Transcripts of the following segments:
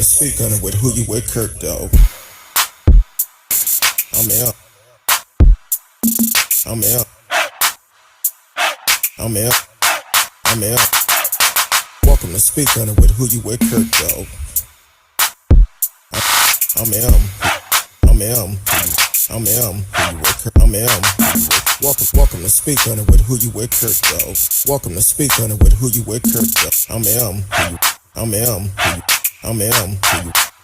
Speak on it with who you with, Kirk, though. I'm out. I'm out. I'm out. I'm out. Welcome to Speak on it with who you with, Kirk, though. I'm M. I'm M. I'm M. Welcome to Speak on it with who you with, Kirk, though. Welcome to Speak on it with who you with, Kirk, though. I'm M. I'm M. I'm M.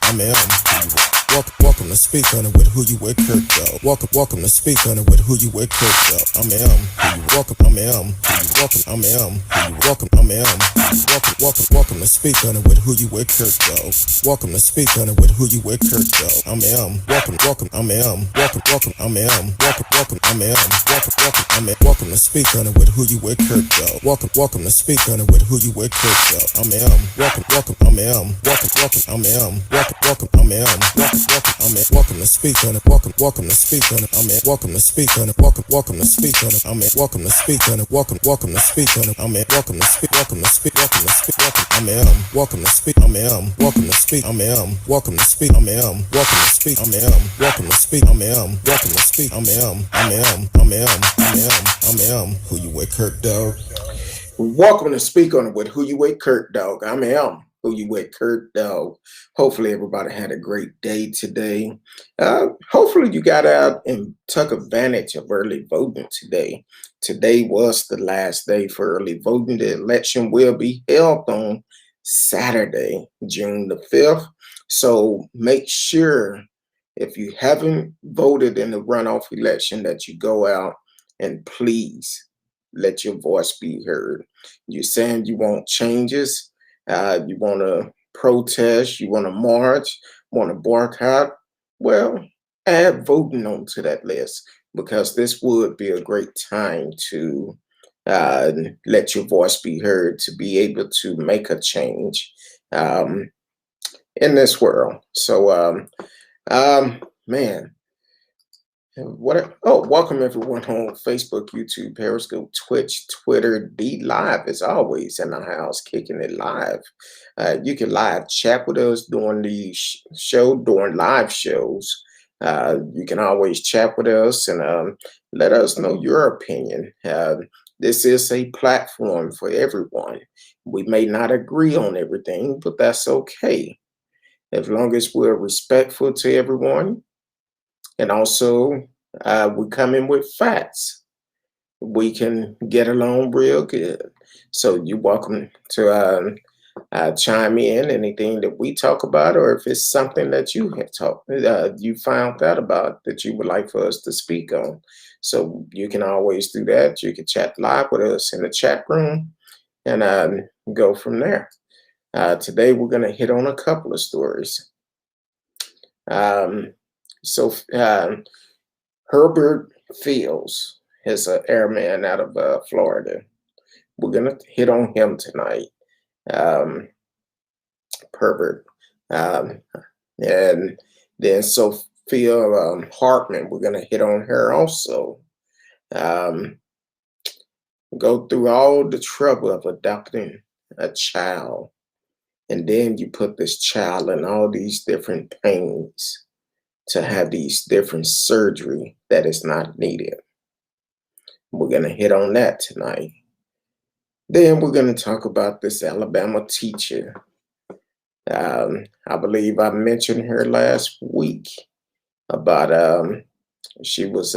I'm M. Welcome to Speak on it with who you with, Kirk, though. Welcome to Speak on it with who you with, Kirk, though. I'm M. Welcome. I'm M. Welcome. I'm M. Welcome. I'm M. Welcome to Speak on it with who you with, Kirk, though. Welcome to Speak on it with who you with, Kirk, though. I'm M. Welcome. I'm M. Welcome. I'm M. Welcome. I'm M. I'm M. Welcome to Speak on it with who you with, Kirk, though. Welcome to Speak on it with who you with, Kirk, though. I'm M. Welcome. I'm M. Welcome. I'm M. Welcome. I'm M. I'm in. Welcome to Speak on it. Welcome to Speak on it. I'm in. Welcome to Speak on it. Welcome to Speak on it. I'm in. Welcome to Speak on it. Welcome to Speak on it. I'm in. Welcome to Speak. Welcome to Speak. I'm in. Welcome to Speak. I'm in. Welcome to Speak. I'm in. Welcome to Speak. I'm in. Welcome to Speak. I'm in. Welcome to Speak. I'm in. Welcome to Speak. I'm in. I'm in. Who you with, Kirk, dog? Welcome to Speak on it with who you with, Kirk, dog. I'm M. Who you with, Kurt, dog. Hopefully everybody had a great day today. Hopefully you got out and took advantage of early voting today. Today was the last day for early voting. The election will be held on Saturday, June the 5th. So make sure if you haven't voted in the runoff election that you go out and please let your voice be heard. You're saying you want changes. You want to protest, you want to march, want to boycott, well, add voting onto that list because this would be a great time to let your voice be heard, to be able to make a change in this world. So, man, welcome everyone on Facebook, YouTube, Periscope, Twitch, Twitter, D Live as always in the house, kicking it live. You can live chat with us during the show, during live shows. You can always chat with us and let us know your opinion. This is a platform for everyone. We may not agree on everything, but that's okay. As long as we're respectful to everyone. And also, we come in with facts. We can get along real good. So you're welcome to chime in anything that we talk about, or if it's something that you have you found out about that you would like for us to speak on. So you can always do that. You can chat live with us in the chat room and go from there. Today we're going to hit on a couple of stories. Hurlburt Field is an airman out of Florida. We're going to hit on him tonight. Herbert. And then Sophie Hartman, we're going to hit on her also. Go through all the trouble of adopting a child. And then you put this child in all these different pains to have these different surgery that is not needed. We're going to hit on that tonight. Then we're going to talk about this Alabama teacher. I believe I mentioned her last week about she was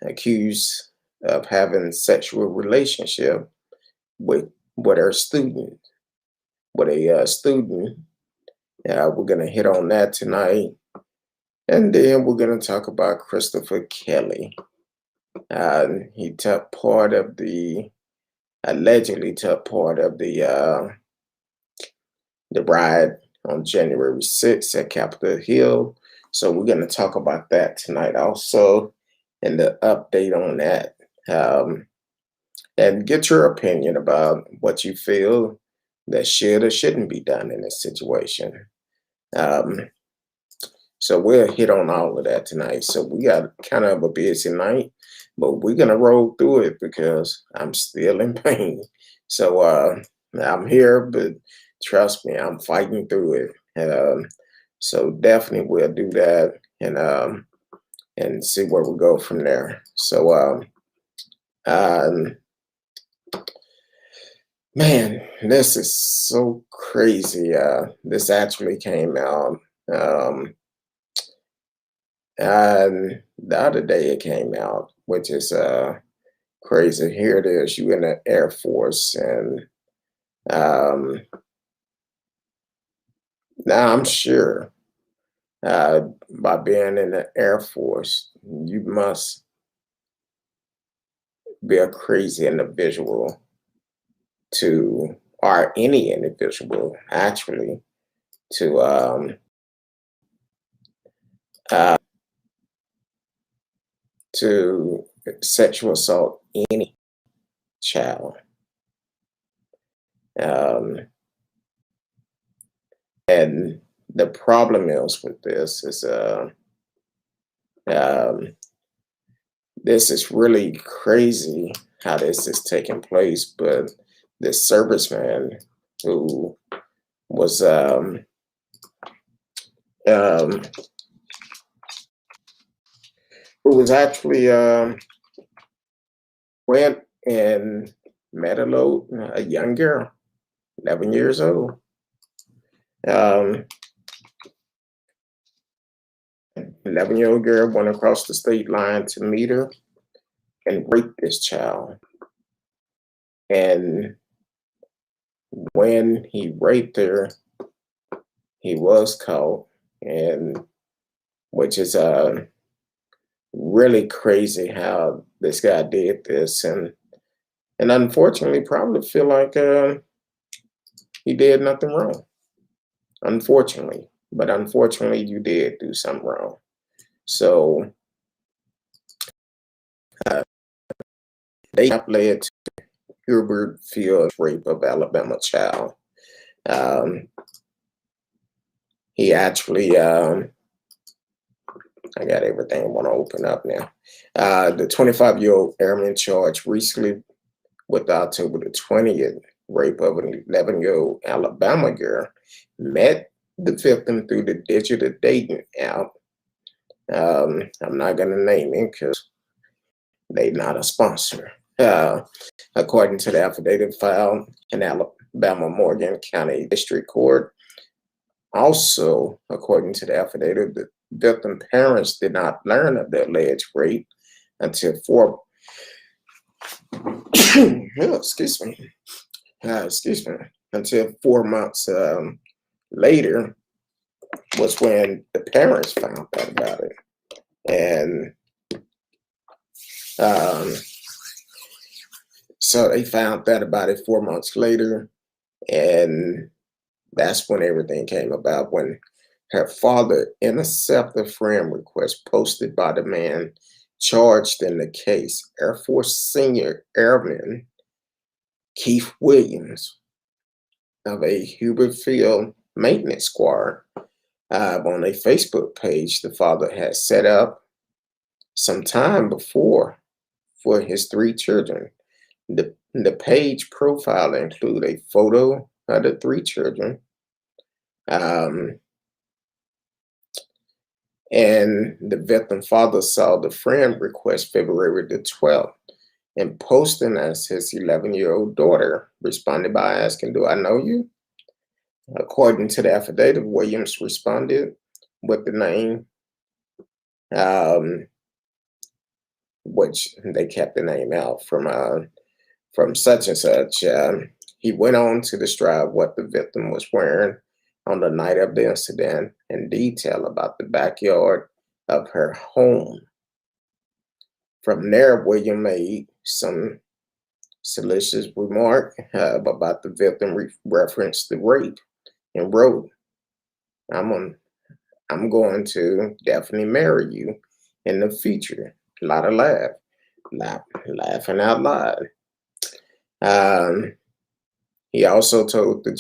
accused of having sexual relationship with her student, with a student. We're going to hit on that tonight. And then we're going to talk about Christopher Kelly. He took part of allegedly took part of the riot on January 6th at Capitol Hill. So we're going to talk about that tonight also and the update on that. And get your opinion about what you feel that should or shouldn't be done in this situation. So we'll hit on all of that tonight. So we got kind of a busy night, but we're going to roll through it because I'm still in pain. So I'm here, but trust me, I'm fighting through it. So definitely we'll do that and see where we go from there. So um, man, this is so crazy. This actually came out and the other day it came out, which is crazy. Here it is, you in the Air Force, and um, now I'm sure by being in the Air Force, you must be a crazy individual to, or any individual actually, to uh, to sexual assault any child. Um, and the problem is with um, this is really crazy how this is taking place. But this serviceman who was um, actually went and met a young girl, 11 years old. 11-year-old girl went across the state line to meet her and raped this child. And when he raped her, he was caught, and which is really crazy how this guy did this, and unfortunately probably feel like he did nothing wrong. Unfortunately, but unfortunately you did do something wrong. So they led to Hurlburt Field rape of Alabama child. He actually, I got everything I want to open up now. The 25-year-old airman charged recently with October the 20th rape of an 11-year-old Alabama girl met the victim through the digital dating app. I'm not going to name it because they're not a sponsor. According to the affidavit filed in Alabama Morgan County District Court. Also, according to the affidavit, the victim parents did not learn of the alleged rape until until 4 months later was when the parents found out about it. And so they found that about it 4 months later, and that's when everything came about, when her father intercepted a friend request posted by the man charged in the case, Air Force Senior Airman Keith Williams of a Hurlburt Field maintenance squad. On a Facebook page the father had set up some time before for his 3 children. The page profile include a photo of the 3 children, and the victim father saw the friend request February the 12th and posting as his 11-year-old daughter, responded by asking, "Do I know you?" According to the affidavit, Williams responded with the name, which they kept the name out from such and such. He went on to describe what the victim was wearing on the night of the incident in detail about the backyard of her home. From there, William made some salacious remark about the victim, referenced the rape, and wrote, I'm going to definitely marry you in the future." A lot of laughing out loud. He also told the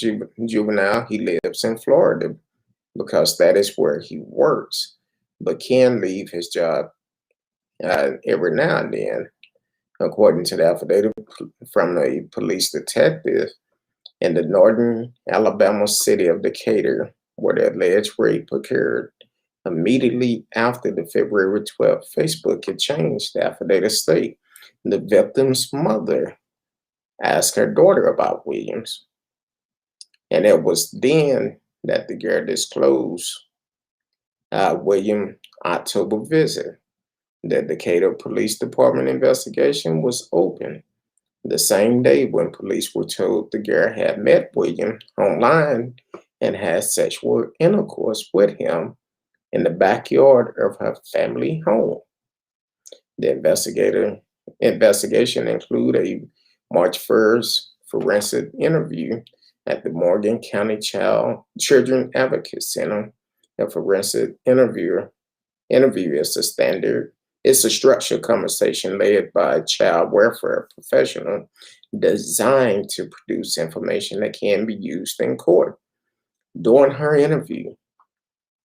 juvenile he lives in Florida because that is where he works, but can leave his job every now and then. According to the affidavit from a police detective, in the northern Alabama city of Decatur, where the alleged rape occurred. Immediately after the February 12th Facebook exchange, the affidavit state the victim's mother asked her daughter about Williams, and it was then that the girl disclosed William October visit. The Decatur Police Department investigation was open the same day when police were told the girl had met William online and had sexual intercourse with him in the backyard of her family home. The investigation included a March 1st forensic interview at the Morgan County Children Advocate Center. A forensic interview is a standard. It's a structured conversation led by a child welfare professional designed to produce information that can be used in court. During her interview,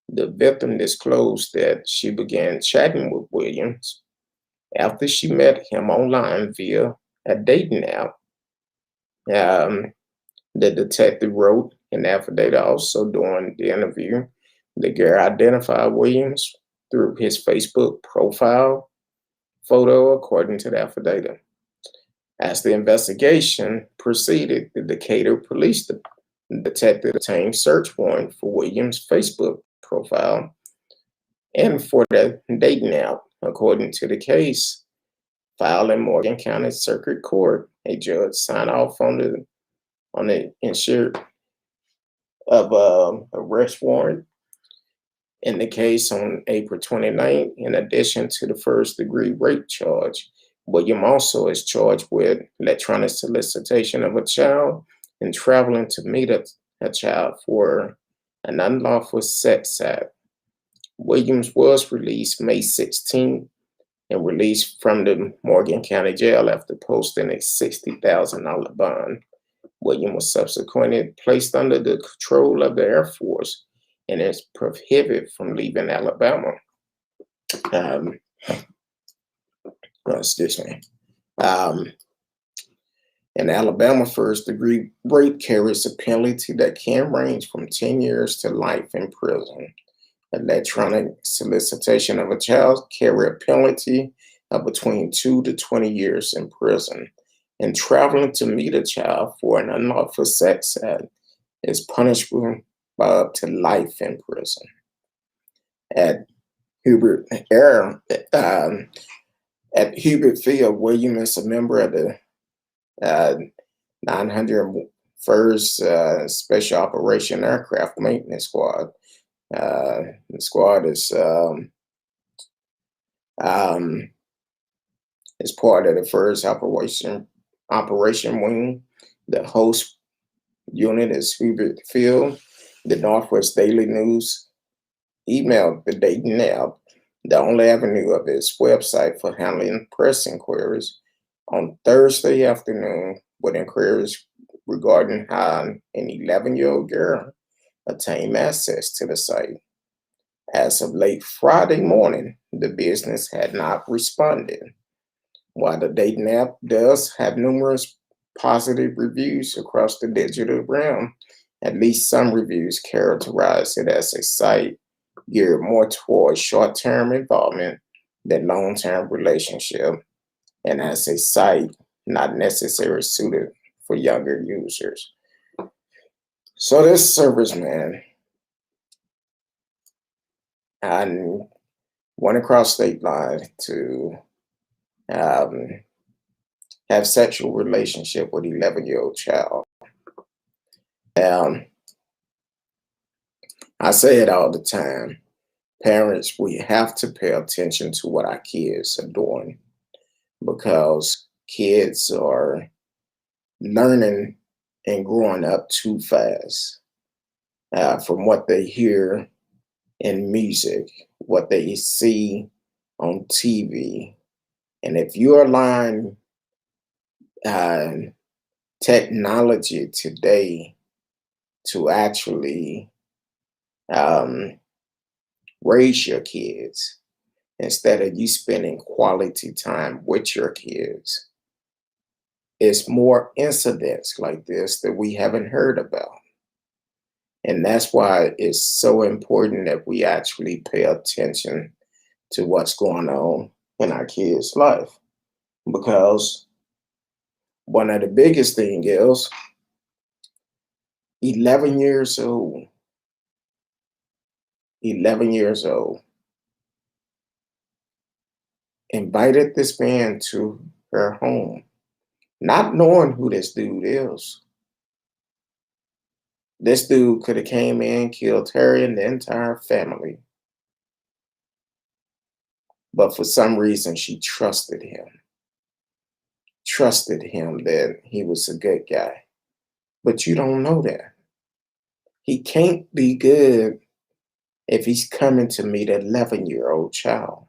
the victim disclosed that she began chatting with Williams after she met him online via a dating app. Um, the detective wrote an affidavit also during the interview. The girl identified Williams through his Facebook profile photo, according to the affidavit. As the investigation proceeded, the Decatur Police Detective obtained search warrant for Williams' Facebook profile and for the dating app. According to the case filed in Morgan County Circuit Court, a judge signed off on the insured of arrest warrant in the case on April 29th. In addition to the first-degree rape charge, William also is charged with electronic solicitation of a child and traveling to meet a child for an unlawful sex act. Williams was released May 16th and released from the Morgan County Jail after posting a $60,000 bond. William was subsequently placed under the control of the Air Force and is prohibited from leaving Alabama. Excuse me. In Alabama, first-degree rape carries a penalty that can range from 10 years to life in prison. Electronic solicitation of a child carry a penalty of between 2 to 20 years in prison. And traveling to meet a child for an unlawful sex act is punishable by up to life in prison. At Hurlburt Field, William is a member of the 901st Special Operation Aircraft Maintenance Squad. The squad is part of the first operation wing. The host unit is Hurlburt Field. The Northwest Daily News emailed the dating app the only avenue of its website for handling press inquiries on Thursday afternoon with inquiries regarding how an 11-year-old girl obtained access to the site. As of late Friday morning, the business had not responded. While the dating app does have numerous positive reviews across the digital realm, at least some reviews characterize it as a site geared more towards short-term involvement than long-term relationship, and as a site not necessarily suited for younger users. So this serviceman went across state lines to have sexual relationship with 11-year-old child. I say it all the time. Parents, we have to pay attention to what our kids are doing, because kids are learning and growing up too fast from what they hear in music, what they see on TV. And if you're allowing technology today to actually raise your kids instead of you spending quality time with your kids, it's more incidents like this that we haven't heard about. And that's why it's so important that we actually pay attention to what's going on in our kids' life. Because one of the biggest thing is 11 years old, 11 years old, invited this man to her home, not knowing who this dude is. This dude could have came in, killed her and the entire family. But for some reason, she trusted that he was a good guy. But you don't know that. He can't be good if he's coming to meet an 11-year-old child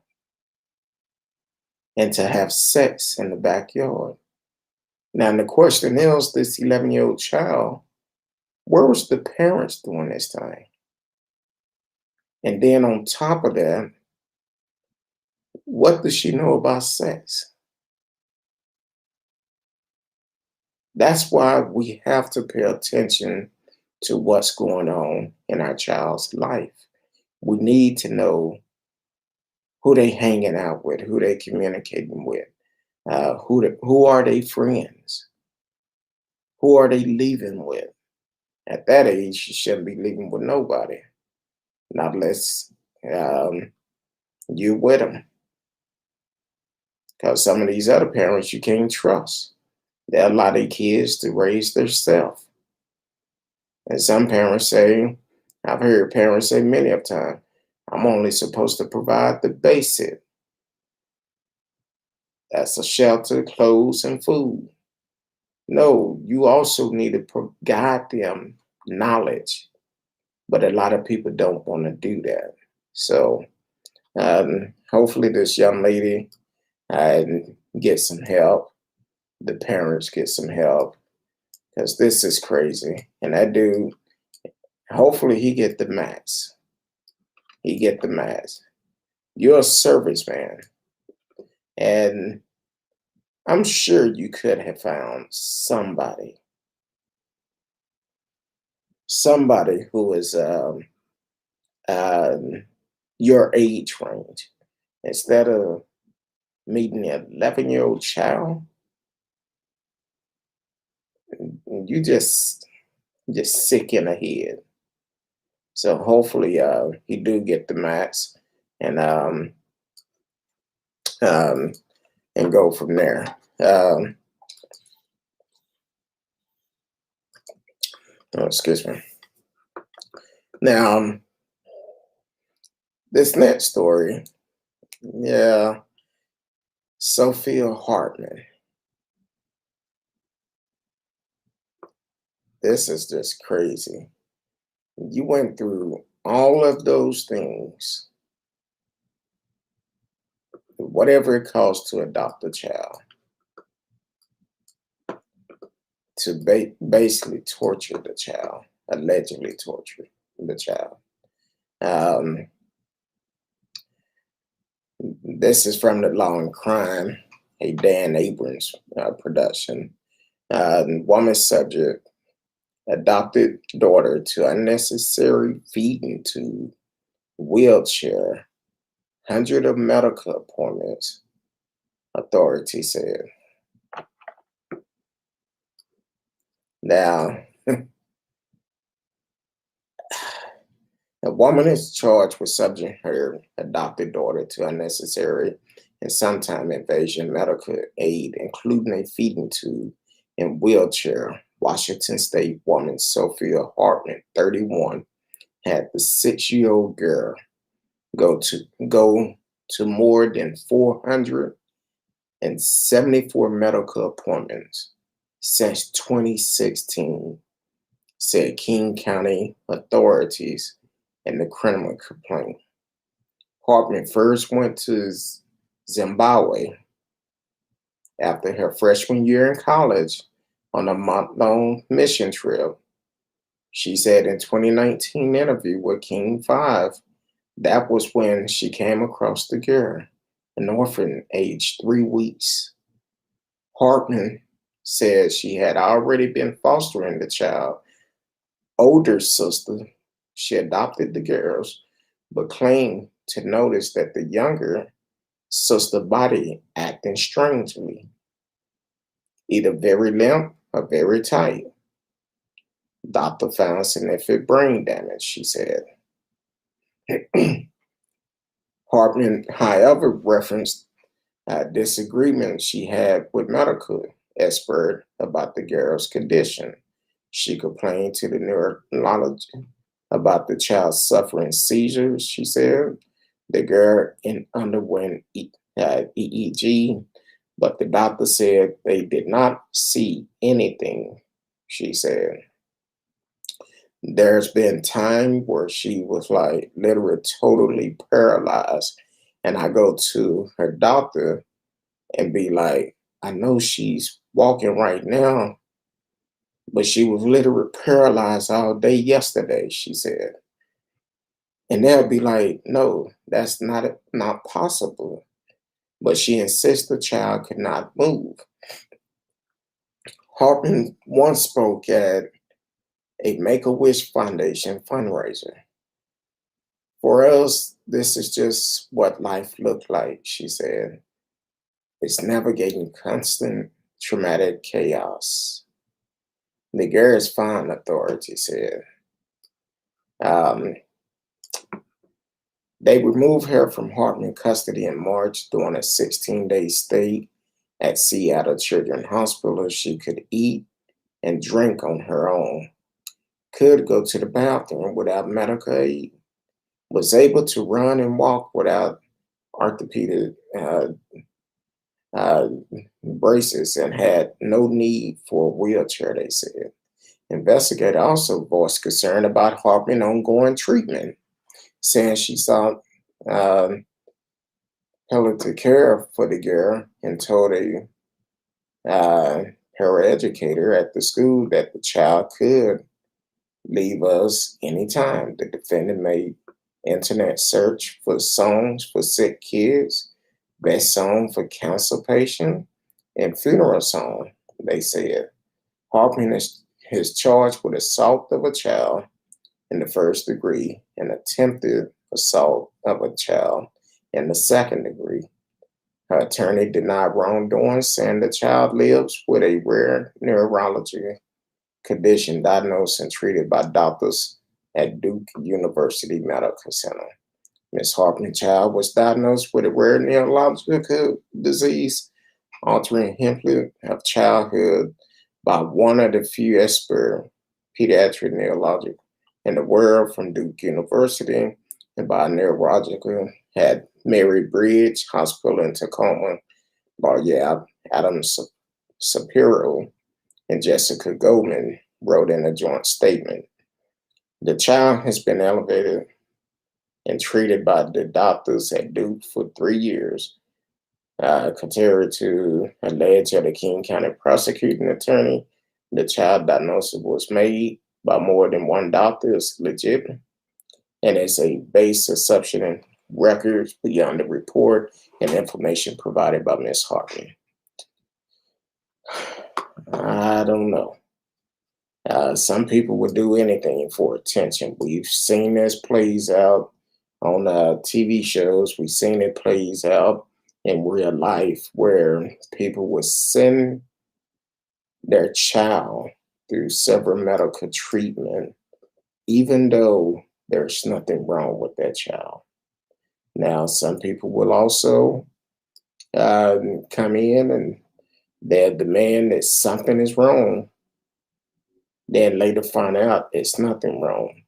and to have sex in the backyard. Now, the question is, this 11-year-old child, where was the parents during this time? And then on top of that, what does she know about sex? That's why we have to pay attention to what's going on in our child's life. We need to know who they hanging out with, who they communicating with, who are they friends, who are they leaving with. At that age, you shouldn't be leaving with nobody, not unless you with them. Because some of these other parents you can't trust. They allow their kids to raise themselves. And some parents say, I've heard parents say many of times, I'm only supposed to provide the basic. That's a shelter, clothes, and food. No, you also need to guide them knowledge. But a lot of people don't want to do that. So hopefully this young lady get some help. The parents get some help. Because this is crazy. And that dude, hopefully he get the max. He get the max. You're a serviceman. And I'm sure you could have found somebody who is your age range. Instead of meeting an 11-year-old child, you just sick in the head. So hopefully he do get the max and go from there. Excuse me. Now, this next story, Sophie Hartman. This is just crazy. You went through all of those things, whatever it costs to adopt a child, to basically torture the child, allegedly torture the child. This is from the Law and Crime, a Dan Abrams production. Woman subject adopted daughter to unnecessary feeding tube, wheelchair, hundred of medical appointments, authorities said. Now, a woman is charged with subjecting her adopted daughter to unnecessary and sometime invasion medical aid, including a feeding tube and wheelchair. Washington State woman Sophie Hartman, 31, had the 6-year-old girl go to more than 474 medical appointments since 2016, said King County authorities in the criminal complaint. Hartman first went to Zimbabwe after her freshman year in college on a month-long mission trip. She said in 2019 interview with King 5, that was when she came across the girl, an orphan aged 3 weeks. Hartman said she had already been fostering the child. Older sister, she adopted the girls, but claimed to notice that the younger sister body acting strangely, either very limp or very tight. Doctor found significant brain damage, she said. Hartman, however, referenced a disagreement she had with medical expert about the girl's condition. She complained to the neurologist about the child suffering seizures, she said. The girl underwent EEG, but the doctor said they did not see anything, she said. There's been time where she was like literally totally paralyzed. And I go to her doctor and be like, I know she's walking right now, but she was literally paralyzed all day yesterday, she said. And they'll be like, no, that's not possible. But she insists the child could not move. Hartman once spoke at a Make-A-Wish Foundation fundraiser. For us, this is just what life looked like, she said. It's navigating constant traumatic chaos. The girl is fine, authorities said. Um, they removed her from Hartman custody in March during a 16-day stay at Seattle Children's Hospital. She could eat and drink on her own, could go to the bathroom without medical aid, was able to run and walk without orthopedic uh, braces, and had no need for a wheelchair, they said. Investigator also voiced concern about Hartman's ongoing treatment, saying she sought palliative care for the girl and told her educator at the school that the child could leave us anytime. The defendant made internet search for songs for sick kids, best song for cancer patient, and funeral song, they said. Hartman is charged with assault of a child in the first degree and attempted assault of a child in the second degree. Her attorney denied wrongdoing, saying the child lives with a rare neurological condition diagnosed and treated by doctors at Duke University Medical Center. Ms. Hartman's child was diagnosed with a rare neurological disease, altering hemorrhage of childhood by one of the few expert pediatric neurologists in the world from Duke University and by neurological at Mary Bridge Hospital in Tacoma, Lawyer Adam Shapiro and Jessica Goldman wrote in a joint statement. The child has been elevated and treated by the doctors at Duke for 3 years. Contrary to alleged at the King County prosecuting attorney, the child diagnosis was made by more than one doctor is legit, and it's a base assumption and records beyond the report and information provided by Ms. Hartman. I don't know. Some people would do anything for attention. We've seen this plays out on TV shows. We've seen it plays out in real life where people would send their child through several medical treatment, even though there's nothing wrong with that child. Now, some people will also come in and they'll demand that something is wrong, then later find out it's nothing wrong.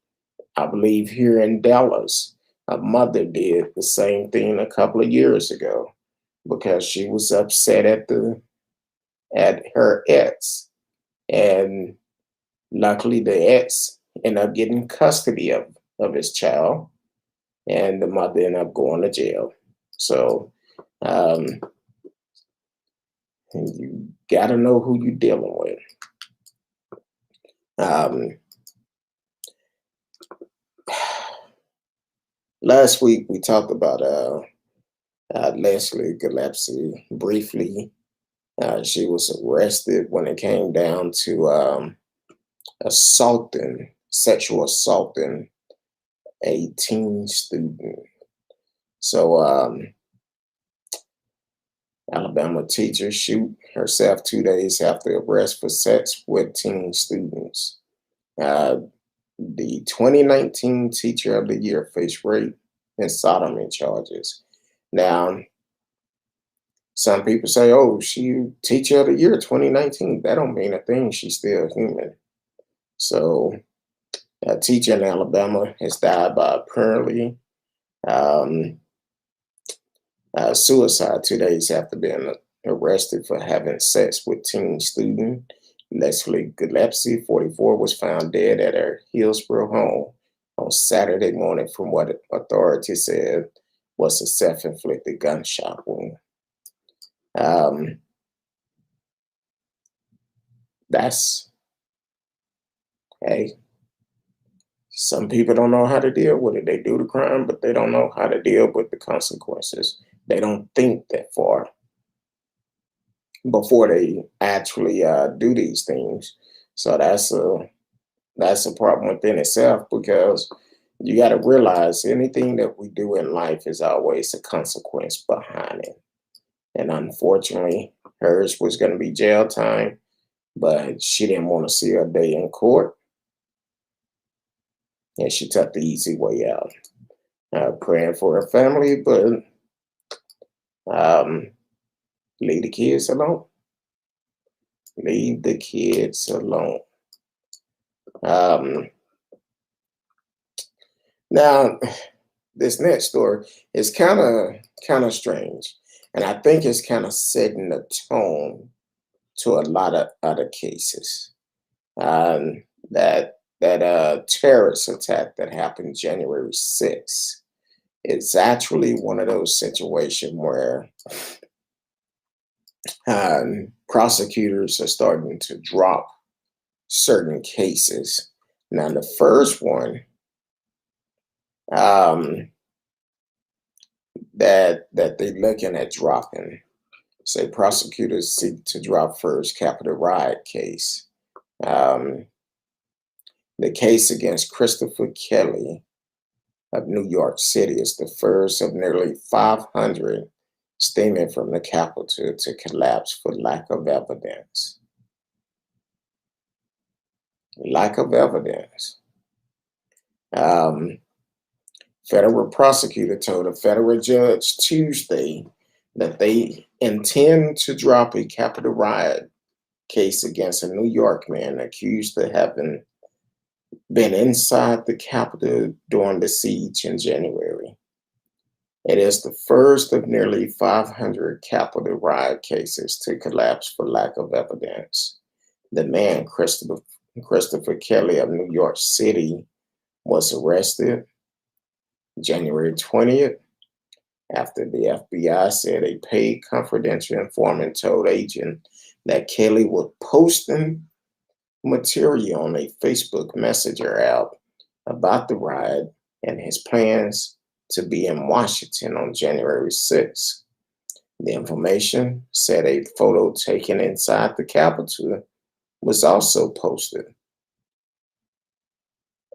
I believe here in Dallas, a mother did the same thing a couple of years ago because she was upset at her ex. And luckily the ex ended up getting custody of his child, and the mother ended up going to jail. So you gotta know who you're dealing with. Last week we talked about Leslie Gillespie briefly. She was arrested when it came down to sexual assaulting a teen student. So, Alabama teacher shoot herself 2 days after arrest for sex with teen students. Uh, the 2019 Teacher of the Year faced rape and sodomy charges. Now, some people say, "Oh, she Teacher of the Year 2019." That don't mean a thing. She's still human. So, a teacher in Alabama has died by apparently um, suicide 2 days after being arrested for having sex with teen student. Leslie Gillespie, 44, was found dead at her Hillsborough home on Saturday morning from what authorities said was a self-inflicted gunshot wound. Um, that's, hey, some people don't know how to deal with it. They do the crime, but they don't know how to deal with the consequences. They don't think that far before they actually do these things. So that's a problem within itself because you got to realize anything that we do in life is always a consequence behind it. And unfortunately, hers was going to be jail time, but she didn't want to see a day in court, and she took the easy way out. Praying for her family, but um, leave the kids alone. Leave the kids alone. Um, Now, this next story is kind of strange, and I think it's kind of setting the tone to a lot of other cases. That terrorist attack that happened January 6th. It's actually one of those situations where prosecutors are starting to drop certain cases. Now, the first one um, that they're looking at dropping. Say prosecutors seek to drop first Capitol riot case. Um, the case against Christopher Kelly of New York City is the first of nearly 500 stemming from the Capitol to collapse for lack of evidence. Lack of evidence. Um, Federal prosecutor told a federal judge Tuesday that they intend to drop a Capitol riot case against a New York man accused of having been inside the Capitol during the siege in January. It is the first of nearly 500 Capitol riot cases to collapse for lack of evidence. The man, Christopher Kelly of New York City, was arrested January 20th after the FBI said a paid confidential informant told agent that Kelly was posting material on a Facebook Messenger app about the riot and his plans to be in Washington on January 6th. The information said a photo taken inside the Capitol was also posted,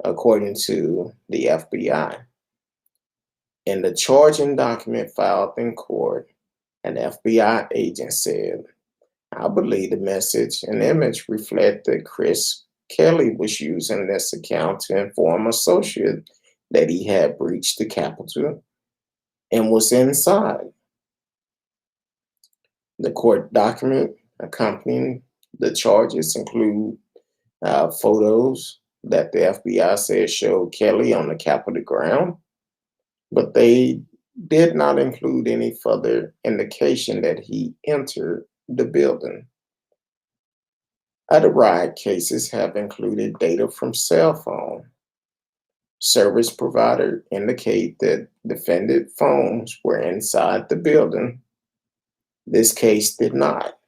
according to the FBI. In the charging document filed in court, an FBI agent said, "I believe the message and image reflect that Chris Kelly was using this account to inform associates that he had breached the Capitol and was inside." The court document accompanying the charges include photos that the FBI said showed Kelly on the Capitol ground, but they did not include any further indication that he entered the building. Other riot cases have included data from cell phone service provider indicate that defendant phones were inside the building. This case did not,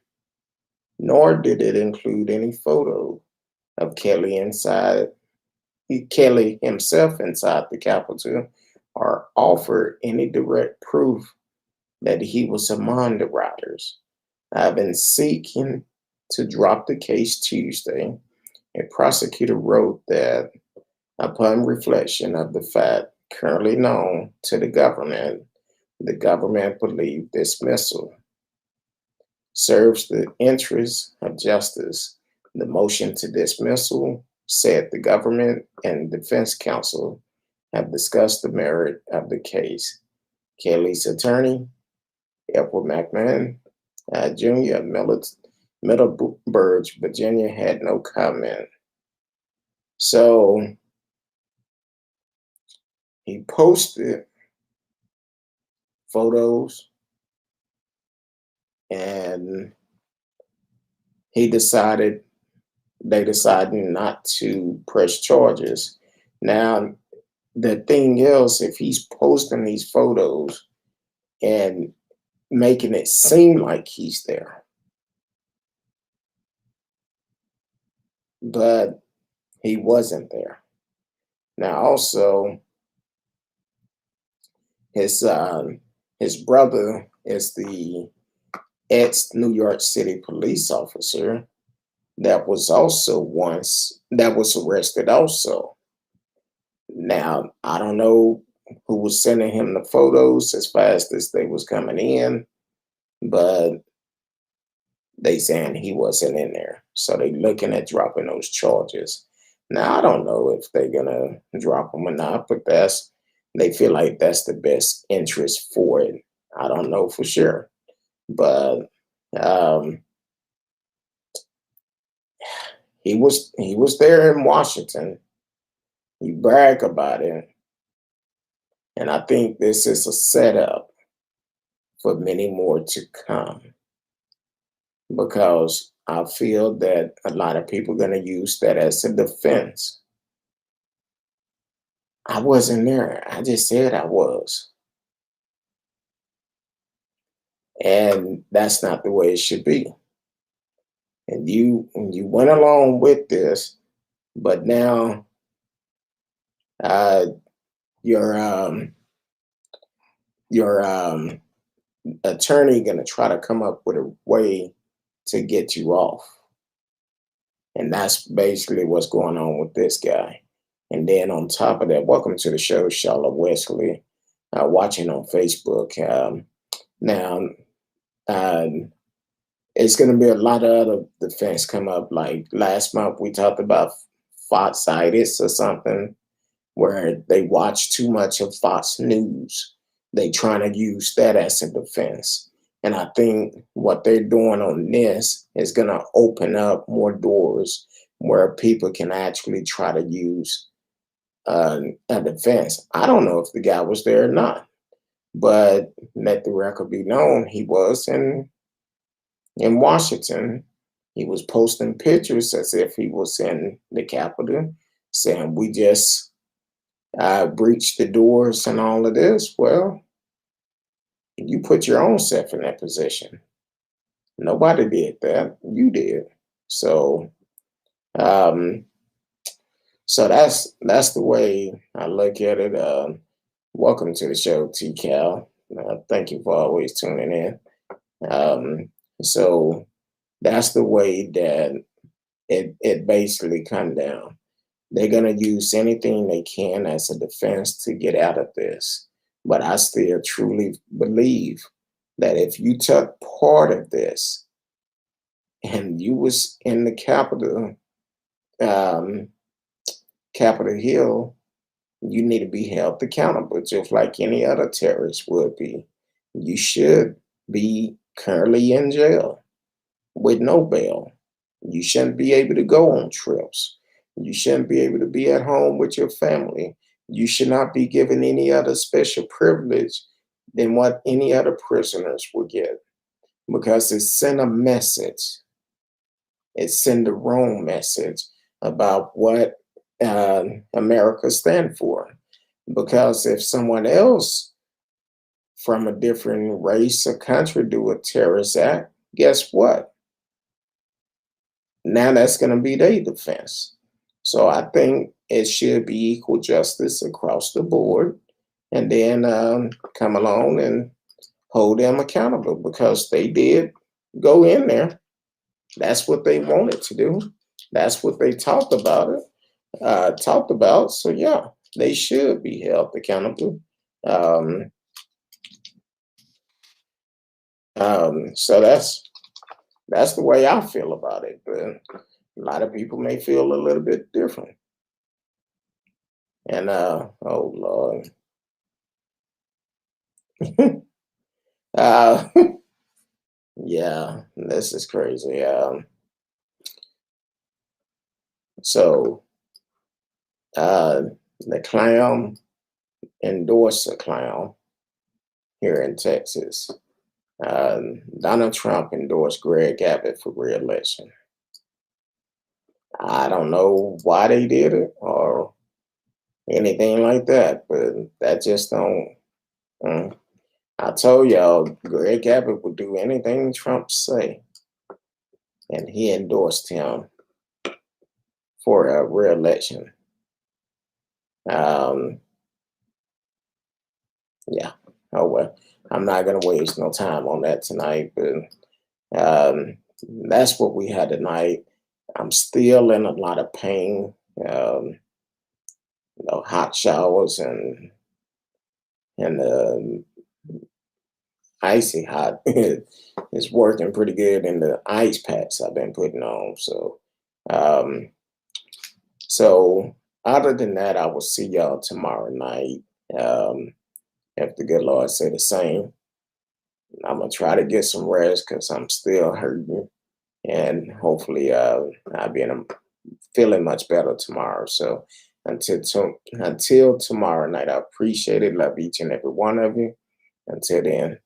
nor did it include any photo of Kelly himself inside the Capitol, or offer any direct proof that he was among the rioters. I've been seeking to drop the case Tuesday. A prosecutor wrote that upon reflection of the fact currently known to the government believed dismissal serves the interests of justice. The motion to dismissal said the government and defense counsel have discussed the merit of the case. Kelly's attorney, Edward McMahon Jr. of Middleburg, Virginia, had no comment. So he posted photos and they decided not to press charges. Now, the thing is, if he's posting these photos and making it seem like he's there, but he wasn't there. Now, also, his brother is the ex-New York City police officer that was arrested also. Now, I don't know who was sending him the photos as fast as they was coming in, but they saying he wasn't in there. So they looking at dropping those charges. Now, I don't know if they're gonna drop them or not, but they feel like that's the best interest for it. I don't know for sure. But he was there in Washington. He bragged about it. And I think this is a setup for many more to come, because I feel that a lot of people are going to use that as a defense. I wasn't there. I just said I was. And that's not the way it should be. And you went along with this, but now your attorney going to try to come up with a way to get you off. And that's basically what's going on with this guy. And then on top of that, welcome to the show, Charlotte Wesley, watching on Facebook. Now, it's going to be a lot of other defense come up. Like last month, we talked about Foxitis or something, where they watch too much of Fox News. They trying to use that as a defense. And I think what they're doing on this is going to open up more doors where people can actually try to use a defense. I don't know if the guy was there or not, but let the record be known, he was in Washington. He was posting pictures as if he was in the Capitol, saying we just breached the doors and all of this. Well, you put your own self in that position. Nobody did that. You did. So, so that's the way I look at it. Welcome to the show, T Cal. Thank you for always tuning in. So that's the way that it basically come down. They're gonna use anything they can as a defense to get out of this. But I still truly believe that if you took part of this and you was in the Capitol, Capitol Hill, you need to be held accountable just like any other terrorist would be. You should be currently in jail with no bail. You shouldn't be able to go on trips. You shouldn't be able to be at home with your family. You should not be given any other special privilege than what any other prisoners would get, because it sent a message. It sent the wrong message about what America stands for. Because if someone else from a different race or country do a terrorist act, guess what? Now that's going to be their defense. So I think it should be equal justice across the board, and then come along and hold them accountable, because they did go in there. That's what they wanted to do. That's what they talked about. So yeah, they should be held accountable. Um, so that's the way I feel about it. But a lot of people may feel a little bit different. And oh Lord. uh, yeah, this is crazy. So uh, the clown endorsed a clown here in Texas. Donald Trump endorsed Greg Abbott for re-election. I don't know why they did it or anything like that, but that just don't. mm. I told y'all Greg Abbott would do anything Trump say, and he endorsed him for a re-election. Um, yeah. Oh well. I'm not gonna waste no time on that tonight, but um, that's what we had tonight. I'm still in a lot of pain. Hot showers and icy hot is working pretty good in the ice packs I've been putting on. Um, so other than that, I will see y'all tomorrow night. Um, if the good Lord say the same, I'm gonna try to get some rest because I'm still hurting, and hopefully, I'll be feeling much better tomorrow. So until tomorrow night, I appreciate it. Love each and every one of you. Until then.